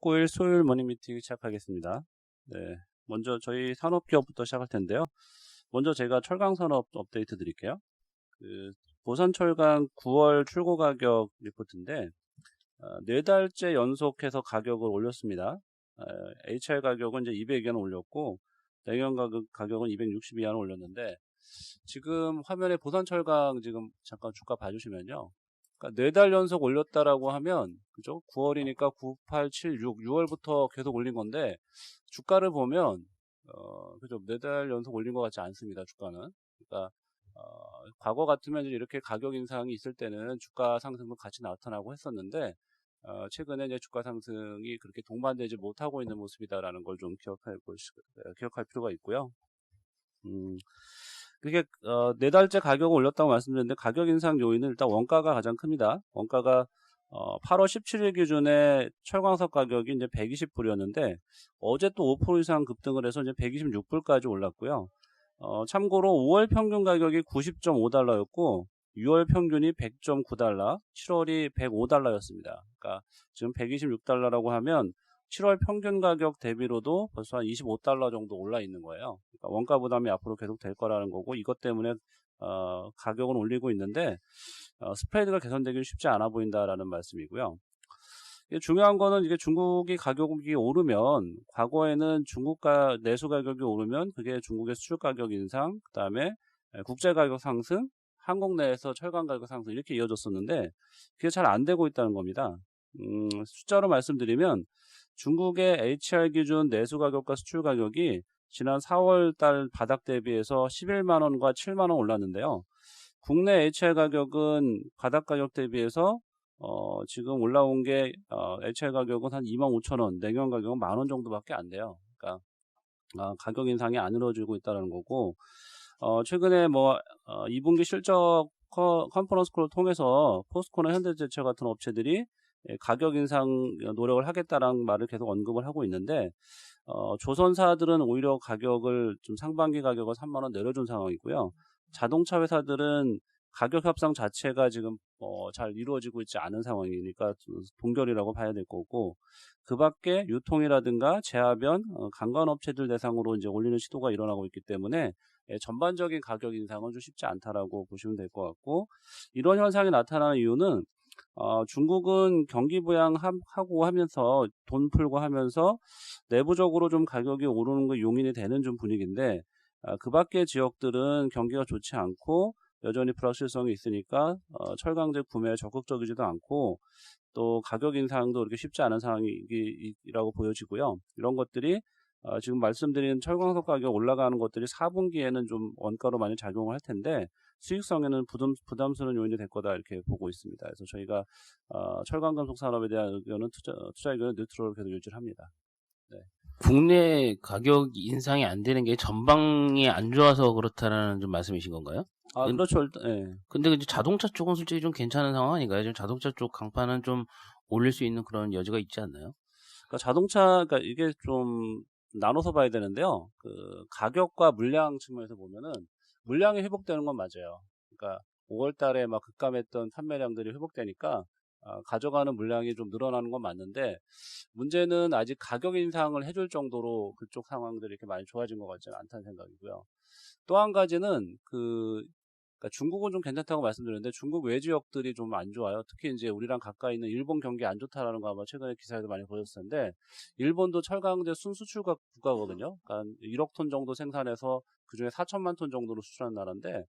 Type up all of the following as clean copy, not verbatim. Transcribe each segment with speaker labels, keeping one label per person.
Speaker 1: 19일 수요일 모닝 미팅 시작하겠습니다. 네, 먼저 저희 산업기업부터 시작할 텐데요. 먼저 제가 철강산업 업데이트 드릴게요. 보선철강 9월 출고 가격 리포트인데 4달째 연속해서 가격을 올렸습니다. HR 가격은 이제 200원 올렸고 냉연 가격은 262원 올렸는데 지금 화면에 보선철강 지금 잠깐 주가 봐주시면요. 그러니까 4달 연속 올렸다라고 하면 그죠? 9월이니까 9, 8, 7, 6, 6월부터 계속 올린 건데 주가를 보면 그죠? 4달 연속 올린 것 같지 않습니다. 주가는. 그러니까 과거 같으면 이렇게 가격 인상이 있을 때는 주가 상승도 같이 나타나고 했었는데 최근에 이제 주가 상승이 그렇게 동반되지 못하고 있는 모습이다라는 걸 좀 기억할 필요가 있고요. 그게 4달째 가격을 올렸다고 말씀드렸는데 가격 인상 요인은 일단 원가가 가장 큽니다. 원가가 8월 17일 기준에 철광석 가격이 이제 120불이었는데 어제 또 5% 이상 급등을 해서 이제 126불까지 올랐고요. 참고로 5월 평균 가격이 90.5달러였고 6월 평균이 100.9달러, 7월이 105달러였습니다. 그러니까 지금 126달러라고 하면 7월 평균 가격 대비로도 벌써 한 25달러 정도 올라 있는 거예요. 그러니까 원가 부담이 앞으로 계속 될 거라는 거고 이것 때문에 가격은 올리고 있는데 스프레드가 개선되기 쉽지 않아 보인다라는 말씀이고요. 중요한 거는 이게 중국이 가격이 오르면 과거에는 중국가 내수 가격이 오르면 그게 중국의 수출 가격 인상, 그다음에 국제 가격 상승, 한국 내에서 철강 가격 상승 이렇게 이어졌었는데 그게 잘 안 되고 있다는 겁니다. 숫자로 말씀드리면 중국의 HR 기준 내수 가격과 수출 가격이 지난 4월 달 바닥 대비해서 11만 원과 7만 원 올랐는데요. 국내 HR 가격은 바닥 가격 대비해서 지금 올라온 게 HR 가격은 한 2만 5천 원, 냉연 가격은 만 원 정도밖에 안 돼요. 그러니까 가격 인상이 안 이루어지고 있다는 거고 최근에 2분기 실적 컨퍼런스 콜을 통해서 포스코나 현대제철 같은 업체들이 가격 인상 노력을 하겠다라는 말을 계속 언급을 하고 있는데 조선사들은 오히려 가격을 좀 상반기 가격을 3만 원 내려준 상황이고요. 자동차 회사들은 가격 협상 자체가 지금 잘 이루어지고 있지 않은 상황이니까 동결이라고 봐야 될 거고 그 밖에 유통이라든가 제하변, 관광업체들 대상으로 이제 올리는 시도가 일어나고 있기 때문에 전반적인 가격 인상은 좀 쉽지 않다라고 보시면 될 것 같고 이런 현상이 나타나는 이유는 중국은 경기 부양하고 하면서 돈 풀고 하면서 내부적으로 좀 가격이 오르는 거 용인이 되는 좀 분위기인데 그 밖의 지역들은 경기가 좋지 않고 여전히 불확실성이 있으니까 철강제 구매에 적극적이지도 않고 또 가격 인상도 그렇게 쉽지 않은 상황이라고 보여지고요. 이런 것들이 지금 말씀드린 철광석 가격 올라가는 것들이 4분기에는 좀 원가로 많이 작용을 할 텐데 수익성에는 부담스러운 요인이 될 거다 이렇게 보고 있습니다. 그래서 저희가 철강금속 산업에 대한 의견은 투자 의견은 뉴트럴로 계속 유지를 합니다. 네.
Speaker 2: 국내 가격 인상이 안 되는 게 전방이 안 좋아서 그렇다는 좀 말씀이신 건가요?
Speaker 1: 그렇죠. 네.
Speaker 2: 근데 이제 자동차 쪽은 솔직히 좀 괜찮은 상황 아닌가요? 지금 자동차 쪽 강판은 좀 올릴 수 있는 그런 여지가 있지 않나요?
Speaker 1: 그러니까 이게 좀 나눠서 봐야 되는데요. 가격과 물량 측면에서 보면은 물량이 회복되는 건 맞아요. 그러니까 5월 달에 막 급감했던 판매량들이 회복되니까 가져가는 물량이 좀 늘어나는 건 맞는데 문제는 아직 가격 인상을 해줄 정도로 그쪽 상황들이 이렇게 많이 좋아진 것 같지는 않다는 생각이고요. 또 한 가지는 그러니까 중국은 좀 괜찮다고 말씀드렸는데 중국 외지역들이 좀 안 좋아요. 특히 이제 우리랑 가까이 있는 일본 경기 안 좋다라는 거 아마 최근에 기사에도 많이 보셨을 텐데 일본도 철강제 순수출가 국가거든요. 그러니까 1억 톤 정도 생산해서 그중에 4천만 톤 정도로 수출하는 나라인데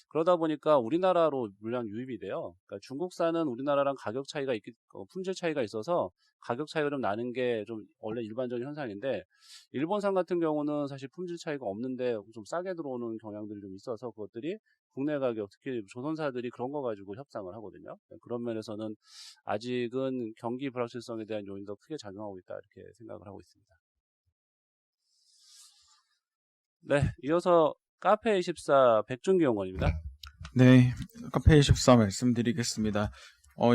Speaker 1: 그러다 보니까 우리나라로 물량 유입이 돼요. 그러니까 중국산은 우리나라랑 가격 차이가 품질 차이가 있어서 가격 차이가 좀 나는 게 좀 원래 일반적인 현상인데 일본산 같은 경우는 사실 품질 차이가 없는데 좀 싸게 들어오는 경향들이 좀 있어서 그것들이 국내 가격, 특히 조선사들이 그런 거 가지고 협상을 하거든요. 그런 면에서는 아직은 경기 불확실성에 대한 요인이 더 크게 작용하고 있다 이렇게 생각을 하고 있습니다. 네, 이어서 카페24 백준기 연구원입니다.
Speaker 3: 네, 카페24 말씀드리겠습니다.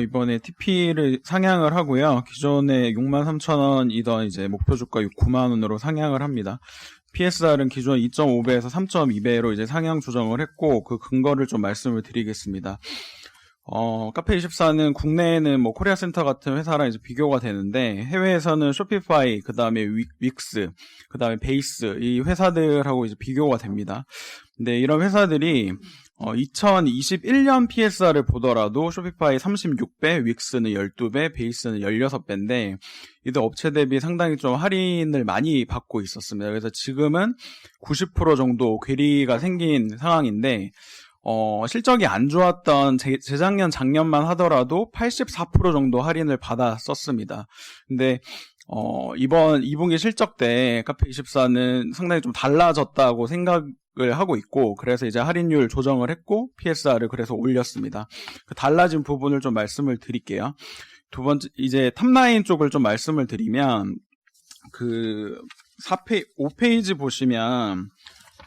Speaker 3: 이번에 TP를 상향을 하고요. 기존에 63,000원이던 이제 목표 주가 9만원으로 상향을 합니다. PSR은 기존 2.5배에서 3.2배로 이제 상향 조정을 했고 그 근거를 좀 말씀을 드리겠습니다. 카페24는 국내에는 뭐 코리아센터 같은 회사랑 이제 비교가 되는데 해외에서는 쇼피파이, 그 다음에 윅스, 그 다음에 베이스 이 회사들하고 이제 비교가 됩니다. 근데 이런 회사들이 2021년 PSR을 보더라도 쇼피파이 36배, 윅스는 12배, 베이스는 16배인데 이들 업체 대비 상당히 좀 할인을 많이 받고 있었습니다. 그래서 지금은 90% 정도 괴리가 생긴 상황인데 실적이 안 좋았던 재작년, 작년만 하더라도 84% 정도 할인을 받았었습니다. 근데 이번 2분기 실적 때 카페24는 상당히 좀 달라졌다고 생각을 하고 있고, 그래서 이제 할인율 조정을 했고 PSR을 그래서 올렸습니다. 그 달라진 부분을 좀 말씀을 드릴게요. 두 번째, 이제 탑라인 쪽을 좀 말씀을 드리면, 5페이지 보시면,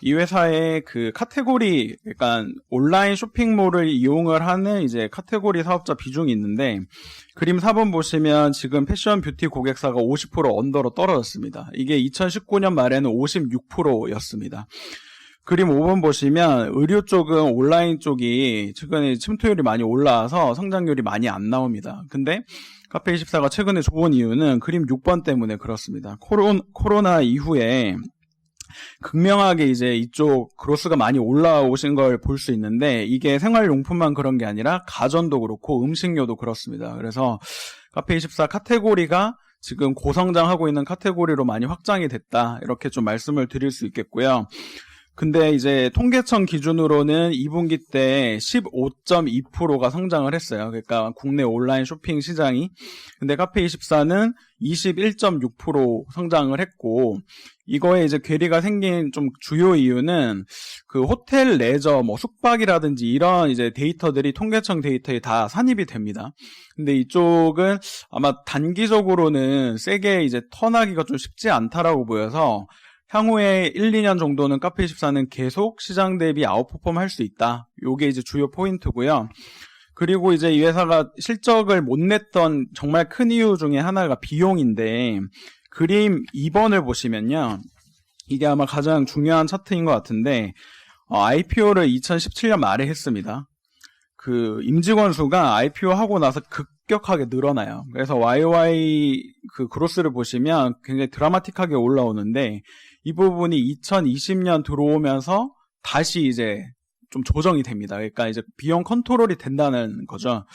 Speaker 3: 이 회사의 그 카테고리, 그러니까 온라인 쇼핑몰을 이용을 하는 이제 카테고리 사업자 비중이 있는데, 그림 4번 보시면 지금 패션 뷰티 고객사가 50% 언더로 떨어졌습니다. 이게 2019년 말에는 56%였습니다. 그림 5번 보시면 의류 쪽은 온라인 쪽이 최근에 침투율이 많이 올라와서 성장률이 많이 안 나옵니다. 근데 카페24가 최근에 좋은 이유는 그림 6번 때문에 그렇습니다. 코로나 이후에 극명하게 이제 이쪽 그로스가 많이 올라오신 걸 볼 수 있는데, 이게 생활용품만 그런 게 아니라 가전도 그렇고 음식료도 그렇습니다. 그래서 카페24 카테고리가 지금 고성장하고 있는 카테고리로 많이 확장이 됐다, 이렇게 좀 말씀을 드릴 수 있겠고요. 근데 이제 통계청 기준으로는 2분기 때 15.2%가 성장을 했어요. 그러니까 국내 온라인 쇼핑 시장이. 근데 카페24는 21.6% 성장을 했고, 이거에 이제 괴리가 생긴 좀 주요 이유는 그 호텔, 레저, 뭐 숙박이라든지 이런 이제 데이터들이 통계청 데이터에 다 산입이 됩니다. 근데 이쪽은 아마 단기적으로는 세게 이제 턴하기가 좀 쉽지 않다라고 보여서 향후에 1, 2년 정도는 카페24는 계속 시장 대비 아웃퍼폼 할 수 있다. 요게 이제 주요 포인트고요. 그리고 이제 이 회사가 실적을 못 냈던 정말 큰 이유 중에 하나가 비용인데, 그림 2번을 보시면요, 이게 아마 가장 중요한 차트인 것 같은데, IPO를 2017년 말에 했습니다. 그 임직원 수가 IPO 하고 나서 급격하게 늘어나요. 그래서 YOY 그 그로스를 보시면 굉장히 드라마틱하게 올라오는데, 이 부분이 2020년 들어오면서 다시 이제 좀 조정이 됩니다. 그러니까 이제 비용 컨트롤이 된다는 거죠.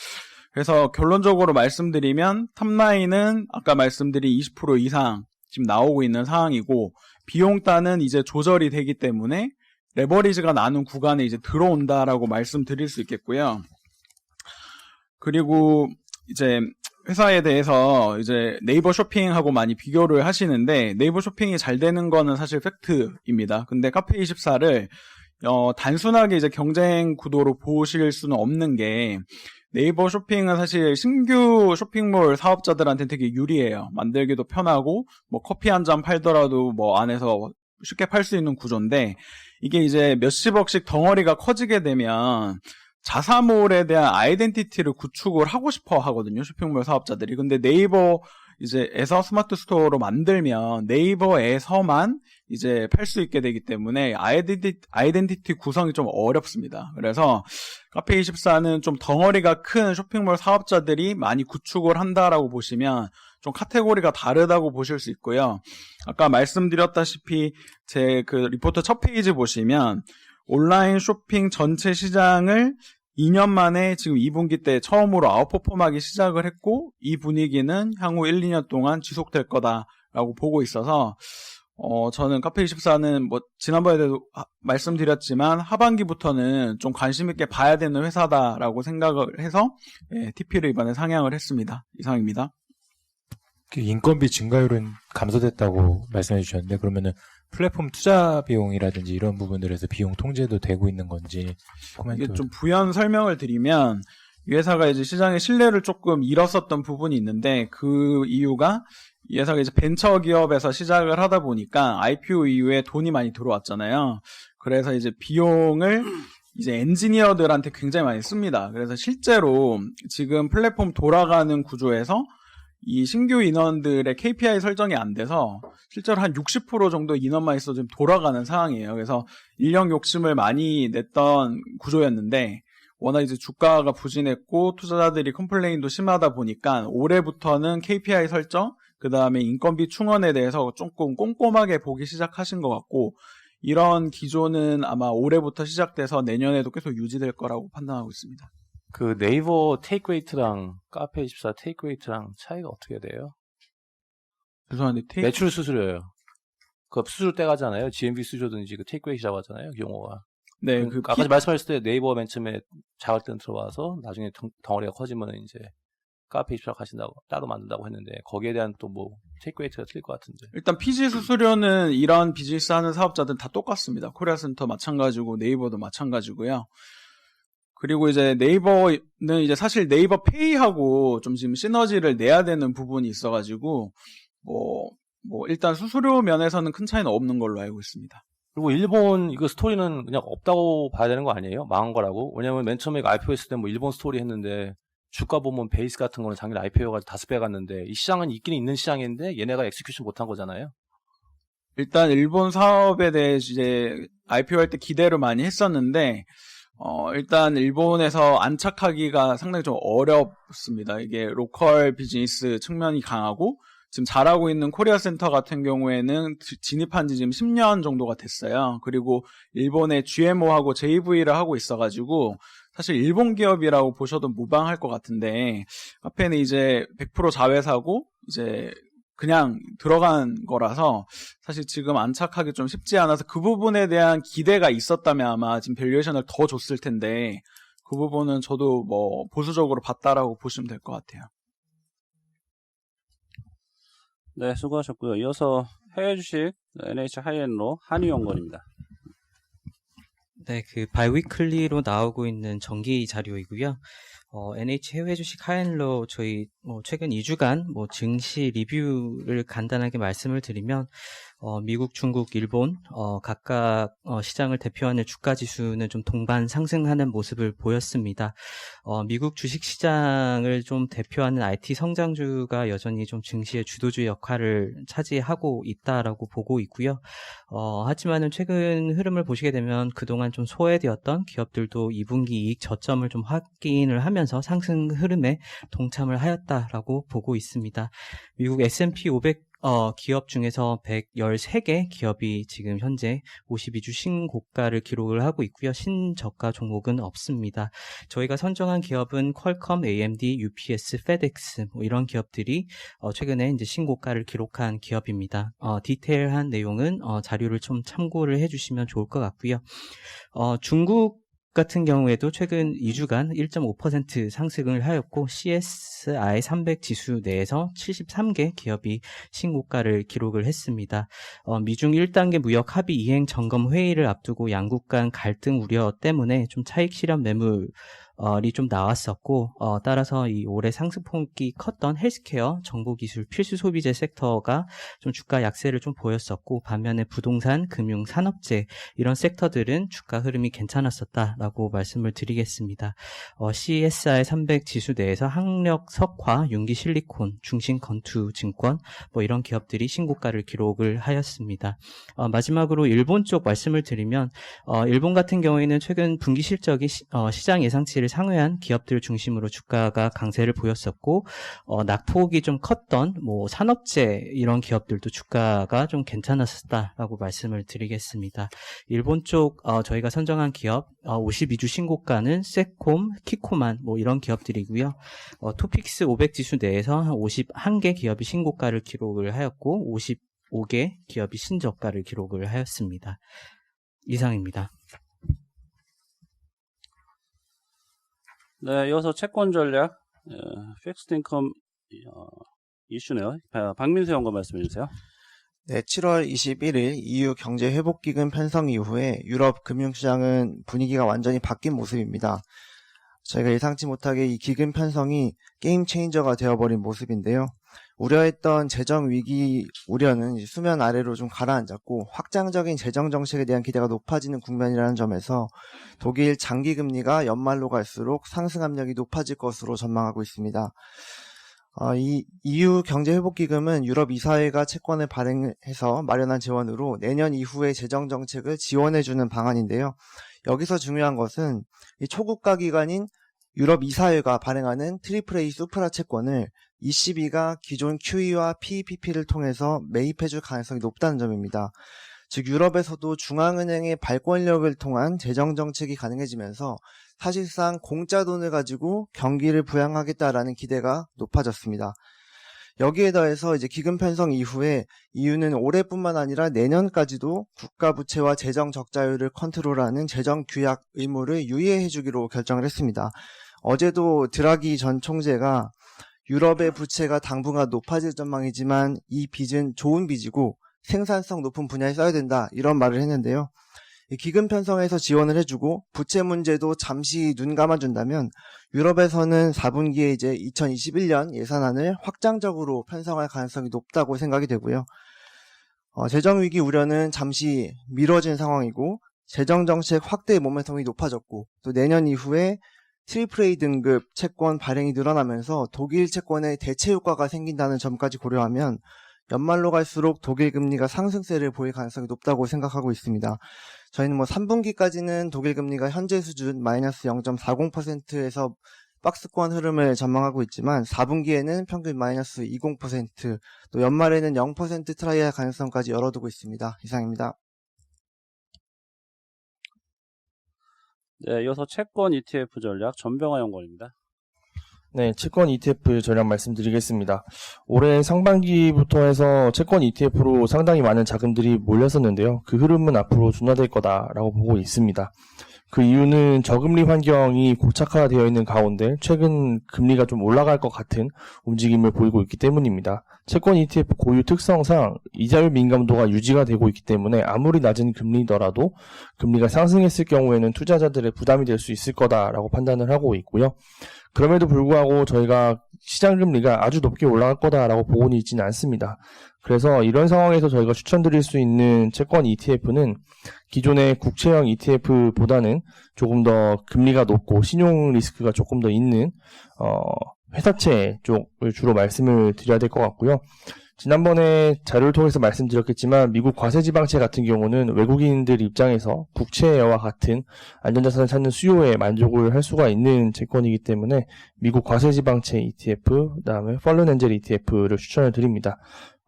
Speaker 3: 그래서 결론적으로 말씀드리면 탑라인은 아까 말씀드린 20% 이상 지금 나오고 있는 상황이고, 비용단은 이제 조절이 되기 때문에 레버리지가 나는 구간에 이제 들어온다라고 말씀드릴 수 있겠고요. 그리고 이제 회사에 대해서 이제 네이버 쇼핑하고 많이 비교를 하시는데, 네이버 쇼핑이 잘 되는 거는 사실 팩트입니다. 근데 카페24를 단순하게 이제 경쟁 구도로 보실 수는 없는 게, 네이버 쇼핑은 사실 신규 쇼핑몰 사업자들한테 되게 유리해요. 만들기도 편하고, 뭐 커피 한 잔 팔더라도 뭐 안에서 쉽게 팔 수 있는 구조인데, 이게 이제 몇십억씩 덩어리가 커지게 되면 자사몰에 대한 아이덴티티를 구축을 하고 싶어 하거든요, 쇼핑몰 사업자들이. 근데 네이버 이제에서 스마트 스토어로 만들면 네이버에서만 이제 팔 수 있게 되기 때문에 아이덴티티 구성이 좀 어렵습니다. 그래서 카페24는 좀 덩어리가 큰 쇼핑몰 사업자들이 많이 구축을 한다라고 보시면 좀 카테고리가 다르다고 보실 수 있고요. 아까 말씀드렸다시피 제 그 리포트 첫 페이지 보시면 온라인 쇼핑 전체 시장을 2년 만에 지금 2분기 때 처음으로 아웃퍼폼하기 시작을 했고, 이 분위기는 향후 1, 2년 동안 지속될 거다라고 보고 있어서 저는 카페24는 뭐 지난번에도 말씀드렸지만 하반기부터는 좀 관심 있게 봐야 되는 회사다라고 생각을 해서 TP를 이번에 상향을 했습니다. 이상입니다.
Speaker 4: 인건비 증가율은 감소됐다고 말씀해 주셨는데, 그러면은 플랫폼 투자 비용이라든지 이런 부분들에서 비용 통제도 되고 있는 건지 코멘트.
Speaker 3: 이게 좀 부연 설명을 드리면, 이 회사가 이제 시장의 신뢰를 조금 잃었었던 부분이 있는데, 그 이유가 이 회사가 이제 벤처 기업에서 시작을 하다 보니까 IPO 이후에 돈이 많이 들어왔잖아요. 그래서 이제 비용을 이제 엔지니어들한테 굉장히 많이 씁니다. 그래서 실제로 지금 플랫폼 돌아가는 구조에서 이 신규 인원들의 KPI 설정이 안 돼서 실제로 한 60% 정도 인원만 있어도 지금 돌아가는 상황이에요. 그래서 인력 욕심을 많이 냈던 구조였는데, 워낙 이제 주가가 부진했고 투자자들이 컴플레인도 심하다 보니까 올해부터는 KPI 설정, 그 다음에 인건비 충원에 대해서 조금 꼼꼼하게 보기 시작하신 것 같고, 이런 기조는 아마 올해부터 시작돼서 내년에도 계속 유지될 거라고 판단하고 있습니다.
Speaker 5: 그 네이버 테이크웨이트랑 카페24 테이크웨이트랑 차이가 어떻게 돼요?
Speaker 3: 죄송한데
Speaker 5: 매출 수수료예요. 그 수수료 떼가잖아요. GMV 수수료든지 그 테이크웨이트라고 하잖아요. 그 용어가.
Speaker 3: 네,
Speaker 5: 아까 말씀하셨을 때 네이버 맨 처음에 작을 때는 들어와서 나중에 덩어리가 커지면 이제 카페24 가신다고 따로 만든다고 했는데 거기에 대한 또 뭐 테이크웨이트가 틀릴 것 같은데.
Speaker 3: 일단 PG 수수료는 이런 비즈니스 하는 사업자들은 다 똑같습니다. 코리아센터 마찬가지고 네이버도 마찬가지고요. 그리고 이제 네이버는 이제 사실 네이버 페이하고 좀 지금 시너지를 내야 되는 부분이 있어가지고 일단 수수료 면에서는 큰 차이는 없는 걸로 알고 있습니다.
Speaker 5: 그리고 일본 이거 스토리는 그냥 없다고 봐야 되는 거 아니에요? 망한 거라고? 왜냐면 맨 처음에 IPO 했을 때 뭐 일본 스토리 했는데 주가 보면 베이스 같은 거는 작년에 IPO가지고 5배 갔는데 이 시장은 있기는 있는 시장인데 얘네가 엑스큐션 못한 거잖아요.
Speaker 3: 일단 일본 사업에 대해 이제 IPO 할 때 기대를 많이 했었는데 일단 일본에서 안착하기가 상당히 좀 어렵습니다. 이게 로컬 비즈니스 측면이 강하고 지금 잘하고 있는 코리아센터 같은 경우에는 진입한 지 지금 10년 정도가 됐어요. 그리고 일본의 GMO하고 JV를 하고 있어가지고 사실 일본 기업이라고 보셔도 무방할 것 같은데 카페는 이제 100% 자회사고 이제 그냥 들어간 거라서 사실 지금 안착하기 좀 쉽지 않아서 그 부분에 대한 기대가 있었다면 아마 지금 밸류에이션을 더 줬을 텐데 그 부분은 저도 뭐 보수적으로 봤다라고 보시면 될 것 같아요.
Speaker 1: 네, 수고하셨고요. 이어서 해외 주식 NH 하이엔로 한유연건입니다.
Speaker 6: 네, 그 바이위클리로 나오고 있는 정기 자료이고요. NH 해외 주식 하이엔로 저희 최근 2주간 증시 리뷰를 간단하게 말씀을 드리면 미국, 중국, 일본 각각 시장을 대표하는 주가 지수는 좀 동반 상승하는 모습을 보였습니다. 미국 주식 시장을 좀 대표하는 IT 성장주가 여전히 좀 증시의 주도주 역할을 차지하고 있다라고 보고 있고요. 하지만은 최근 흐름을 보시게 되면 그동안 좀 소외되었던 기업들도 2분기 이익 저점을 좀 확인을 하면서 상승 흐름에 동참을 하였다라고 보고 있습니다. 미국 S&P 500 기업 중에서 113개 기업이 지금 현재 52주 신고가를 기록을 하고 있고요. 신저가 종목은 없습니다. 저희가 선정한 기업은 퀄컴, AMD, UPS, FedEx 이런 기업들이 최근에 이제 신고가를 기록한 기업입니다. 디테일한 내용은 자료를 좀 참고를 해주시면 좋을 것 같고요. 중국 같은 경우에도 최근 2주간 1.5% 상승을 하였고 CSI 300 지수 내에서 73개 기업이 신고가를 기록을 했습니다. 미중 1단계 무역 합의 이행 점검 회의를 앞두고 양국 간 갈등 우려 때문에 좀 차익 실현 매물이 좀 나왔었고 따라서 이 올해 상승폭이 컸던 헬스케어, 정보기술, 필수 소비재 섹터가 좀 주가 약세를 좀 보였었고 반면에 부동산, 금융, 산업재 이런 섹터들은 주가 흐름이 괜찮았었다라고 말씀을 드리겠습니다. CSI 300 지수 내에서 항력 석화, 윤기 실리콘, 중신 건투 증권 이런 기업들이 신고가를 기록을 하였습니다. 마지막으로 일본 쪽 말씀을 드리면 일본 같은 경우에는 최근 분기 실적이 시장 예상치를 상회한 기업들 중심으로 주가가 강세를 보였었고 낙폭이 좀 컸던 산업재 이런 기업들도 주가가 좀 괜찮았었다라고 말씀을 드리겠습니다. 일본 쪽 저희가 선정한 기업 52주 신고가는 세콤, 키코만 이런 기업들이고요. 토픽스 500 지수 내에서 51개 기업이 신고가를 기록을 하였고 55개 기업이 신저가를 기록을 하였습니다. 이상입니다.
Speaker 1: 네, 이어서 채권 전략, 픽스드 인컴 이슈네요. 박민수 연구원 말씀해 주세요.
Speaker 7: 네, 7월 21일 EU 경제회복기금 편성 이후에 유럽 금융시장은 분위기가 완전히 바뀐 모습입니다. 저희가 예상치 못하게 이 기금 편성이 게임 체인저가 되어버린 모습인데요. 우려했던 재정위기 우려는 수면 아래로 좀 가라앉았고 확장적인 재정정책에 대한 기대가 높아지는 국면이라는 점에서 독일 장기금리가 연말로 갈수록 상승 압력이 높아질 것으로 전망하고 있습니다. 이 EU 경제회복기금은 유럽 이사회가 채권을 발행해서 마련한 재원으로 내년 이후의 재정정책을 지원해주는 방안인데요. 여기서 중요한 것은 이 초국가 기관인 유럽 이사회가 발행하는 AAA 수프라 채권을 ECB가 기존 QE와 PEPP를 통해서 매입해줄 가능성이 높다는 점입니다. 즉 유럽에서도 중앙은행의 발권력을 통한 재정 정책이 가능해지면서 사실상 공짜 돈을 가지고 경기를 부양하겠다라는 기대가 높아졌습니다. 여기에 더해서 이제 기금 편성 이후에 EU는 올해뿐만 아니라 내년까지도 국가 부채와 재정 적자율을 컨트롤하는 재정 규약 의무를 유예해주기로 결정을 했습니다. 어제도 드라기 전 총재가 유럽의 부채가 당분간 높아질 전망이지만 이 빚은 좋은 빚이고 생산성 높은 분야에 써야 된다 이런 말을 했는데요. 기금 편성에서 지원을 해주고 부채 문제도 잠시 눈 감아준다면 유럽에서는 4분기에 이제 2021년 예산안을 확장적으로 편성할 가능성이 높다고 생각이 되고요. 재정위기 우려는 잠시 미뤄진 상황이고 재정정책 확대 모멘텀이 높아졌고 또 내년 이후에 AAA 등급 채권 발행이 늘어나면서 독일 채권의 대체 효과가 생긴다는 점까지 고려하면 연말로 갈수록 독일 금리가 상승세를 보일 가능성이 높다고 생각하고 있습니다. 저희는 3분기까지는 독일 금리가 현재 수준 마이너스 0.40%에서 박스권 흐름을 전망하고 있지만 4분기에는 평균 마이너스 20%, 또 연말에는 0% 트라이할 가능성까지 열어두고 있습니다. 이상입니다.
Speaker 1: 네, 이어서 채권 ETF 전략 전병화 연구원입니다.
Speaker 8: 네, 채권 ETF 전략 말씀드리겠습니다. 올해 상반기부터 해서 채권 ETF로 상당히 많은 자금들이 몰렸었는데요. 그 흐름은 앞으로 둔화될 거다라고 보고 있습니다. 그 이유는 저금리 환경이 고착화되어 있는 가운데 최근 금리가 좀 올라갈 것 같은 움직임을 보이고 있기 때문입니다. 채권 ETF 고유 특성상 이자율 민감도가 유지가 되고 있기 때문에 아무리 낮은 금리더라도 금리가 상승했을 경우에는 투자자들의 부담이 될 수 있을 거다라고 판단을 하고 있고요. 그럼에도 불구하고 저희가 시장 금리가 아주 높게 올라갈 거다라고 보고는 있지는 않습니다. 그래서 이런 상황에서 저희가 추천드릴 수 있는 채권 ETF는 기존의 국채형 ETF보다는 조금 더 금리가 높고 신용 리스크가 조금 더 있는 회사채 쪽을 주로 말씀을 드려야 될 것 같고요. 지난번에 자료를 통해서 말씀드렸겠지만 미국 과세지방채 같은 경우는 외국인들 입장에서 국채와 같은 안전자산을 찾는 수요에 만족을 할 수가 있는 채권이기 때문에 미국 과세지방채 ETF, 그다음에 펄른엔젤 ETF를 추천을 드립니다.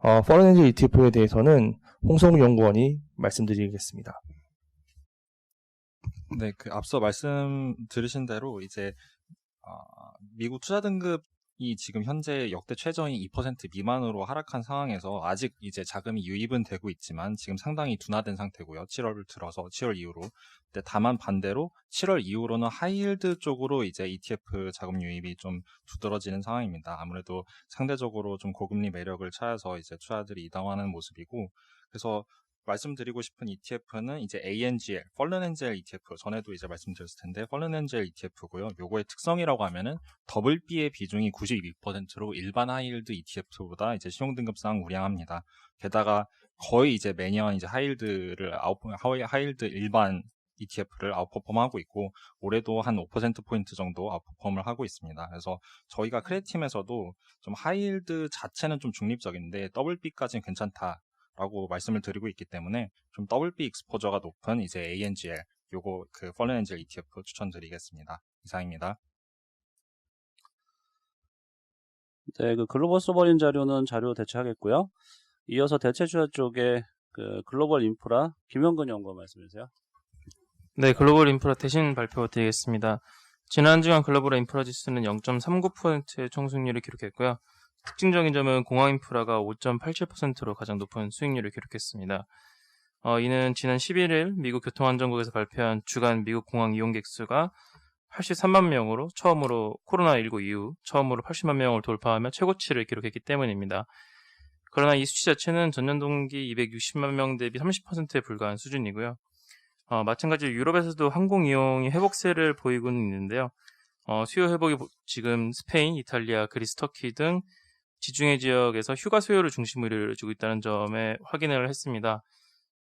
Speaker 8: 펄른엔젤 ETF에 대해서는 홍성우 연구원이 말씀드리겠습니다.
Speaker 9: 네, 앞서 말씀 들으신 대로 이제 미국 투자 등급이 지금 현재 역대 최저인 2% 미만으로 하락한 상황에서 아직 이제 자금이 유입은 되고 있지만 지금 상당히 둔화된 상태고요. 7월을 들어서 7월 이후로. 근데 다만 반대로 7월 이후로는 하이힐드 쪽으로 이제 ETF 자금 유입이 좀 두드러지는 상황입니다. 아무래도 상대적으로 좀 고금리 매력을 찾아서 이제 투자들이 이동하는 모습이고, 그래서 말씀드리고 싶은 ETF는 이제 ANGL, 펄른엔젤 ETF, 전에도 이제 말씀드렸을 텐데 펄른엔젤 ETF고요. 요거의 특성이라고 하면은 더블 B의 비중이 92%로 일반 하이힐드 ETF보다 이제 신용등급상 우량합니다. 게다가 거의 이제 매년 이제 하이힐드 일반 ETF를 아웃퍼폼하고 있고 올해도 한 5%포인트 정도 아웃퍼폼을 하고 있습니다. 그래서 저희가 크레팀에서도 좀 하이힐드 자체는 좀 중립적인데 더블 B까지는 괜찮다 라고 말씀을 드리고 있기 때문에 좀 더블 B 익스포저가 높은 이제 ANGL, 요거 펄른엔젤 ETF 추천드리겠습니다. 이상입니다.
Speaker 1: 네, 글로벌 소버린 자료는 자료 대체하겠고요. 이어서 대체주야 쪽에 글로벌 인프라 김영근 연구원 말씀해주세요.
Speaker 10: 네, 글로벌 인프라 대신 발표드리겠습니다. 지난 주간 글로벌 인프라 지수는 0.39%의 총수익률을 기록했고요. 특징적인 점은 공항 인프라가 5.87%로 가장 높은 수익률을 기록했습니다. 이는 지난 11일 미국 교통안전국에서 발표한 주간 미국 공항 이용객 수가 83만 명으로 코로나19 이후 처음으로 80만 명을 돌파하며 최고치를 기록했기 때문입니다. 그러나 이 수치 자체는 전년 동기 260만 명 대비 30%에 불과한 수준이고요. 마찬가지로 유럽에서도 항공 이용이 회복세를 보이고는 있는데요. 수요 회복이 지금 스페인, 이탈리아, 그리스, 터키 등 지중해 지역에서 휴가 수요를 중심으로 이루어지고 있다는 점에 확인을 했습니다.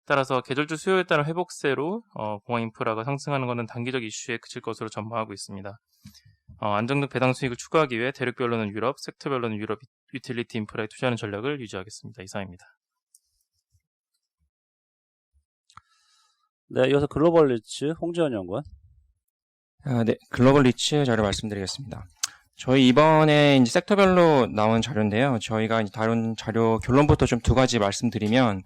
Speaker 10: 따라서 계절주 수요에 따른 회복세로 공항 인프라가 상승하는 것은 단기적 이슈에 그칠 것으로 전망하고 있습니다. 안정적 배당 수익을 추구하기 위해 대륙별로는 유럽, 섹터별로는 유럽 유틸리티 인프라에 투자하는 전략을 유지하겠습니다. 이상입니다.
Speaker 1: 네, 이어서 글로벌 리츠 홍지연 연구원.
Speaker 11: 네, 글로벌 리츠 자료 말씀드리겠습니다. 저희 이번에 이제 섹터별로 나온 자료인데요. 저희가 이제 다룬 자료 결론부터 좀 두 가지 말씀드리면,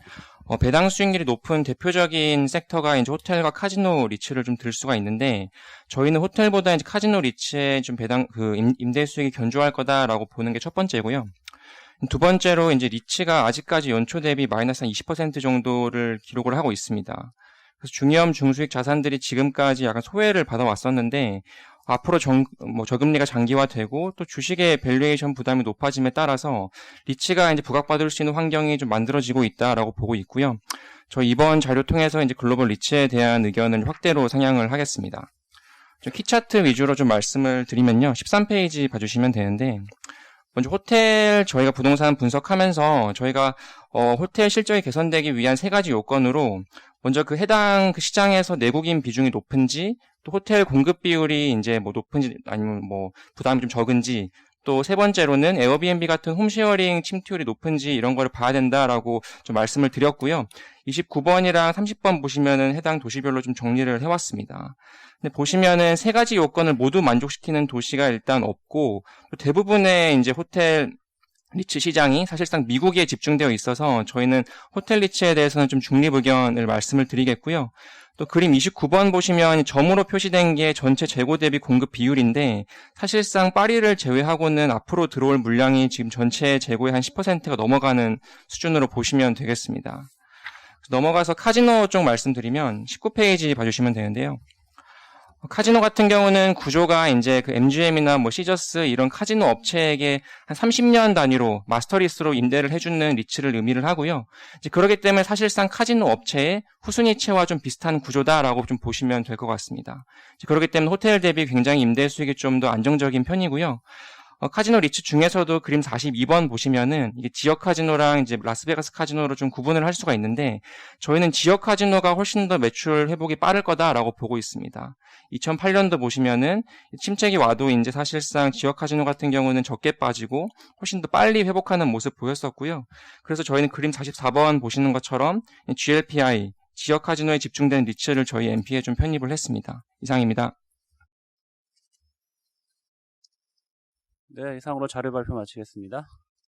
Speaker 11: 배당 수익률이 높은 대표적인 섹터가 이제 호텔과 카지노 리츠를 좀 들 수가 있는데, 저희는 호텔보다 이제 카지노 리츠의 좀 배당, 임대 수익이 견조할 거다라고 보는 게 첫 번째고요. 두 번째로 이제 리츠가 아직까지 연초 대비 마이너스 한 20% 정도를 기록을 하고 있습니다. 그래서 중위험 중수익 자산들이 지금까지 약간 소외를 받아왔었는데, 앞으로 저금리가 장기화되고 또 주식의 밸류에이션 부담이 높아짐에 따라서 리츠가 이제 부각받을 수 있는 환경이 좀 만들어지고 있다라고 보고 있고요. 저 이번 자료 통해서 이제 글로벌 리츠에 대한 의견을 확대로 상향을 하겠습니다. 키 차트 위주로 좀 말씀을 드리면요. 13페이지 봐주시면 되는데, 먼저 호텔 저희가 부동산 분석하면서 저희가 호텔 실적이 개선되기 위한 세 가지 요건으로 먼저 그 해당 그 시장에서 내국인 비중이 높은지, 또 호텔 공급 비율이 이제 뭐 높은지 아니면 뭐 부담이 좀 적은지, 또 세 번째로는 에어비앤비 같은 홈쉐어링 침투율이 높은지 이런 거를 봐야 된다라고 좀 말씀을 드렸고요. 29번이랑 30번 보시면은 해당 도시별로 좀 정리를 해왔습니다. 근데 보시면은 세 가지 요건을 모두 만족시키는 도시가 일단 없고, 대부분의 이제 호텔 리츠 시장이 사실상 미국에 집중되어 있어서 저희는 호텔 리츠에 대해서는 좀 중립 의견을 말씀을 드리겠고요. 또 그림 29번 보시면 점으로 표시된 게 전체 재고 대비 공급 비율인데, 사실상 파리를 제외하고는 앞으로 들어올 물량이 지금 전체 재고의 한 10%가 넘어가는 수준으로 보시면 되겠습니다. 넘어가서 카지노 쪽 말씀드리면 19페이지 봐주시면 되는데요. 카지노 같은 경우는 구조가 이제 그 MGM이나 뭐 시저스 이런 카지노 업체에게 한 30년 단위로 마스터리스로 임대를 해주는 리츠를 의미를 하고요. 이제 그렇기 때문에 사실상 카지노 업체의 후순위채와 좀 비슷한 구조다라고 좀 보시면 될 것 같습니다. 이제 그렇기 때문에 호텔 대비 굉장히 임대 수익이 좀 더 안정적인 편이고요. 카지노 리츠 중에서도 그림 42번 보시면은 이게 지역 카지노랑 이제 라스베가스 카지노로 좀 구분을 할 수가 있는데, 저희는 지역 카지노가 훨씬 더 매출 회복이 빠를 거다라고 보고 있습니다. 2008년도 보시면은 침체기 와도 이제 사실상 지역 카지노 같은 경우는 적게 빠지고 훨씬 더 빨리 회복하는 모습 보였었고요. 그래서 저희는 그림 44번 보시는 것처럼 GLPI, 지역 카지노에 집중된 리츠를 저희 MP에 좀 편입을 했습니다. 이상입니다.
Speaker 1: 네, 이상으로 자료 발표 마치겠습니다.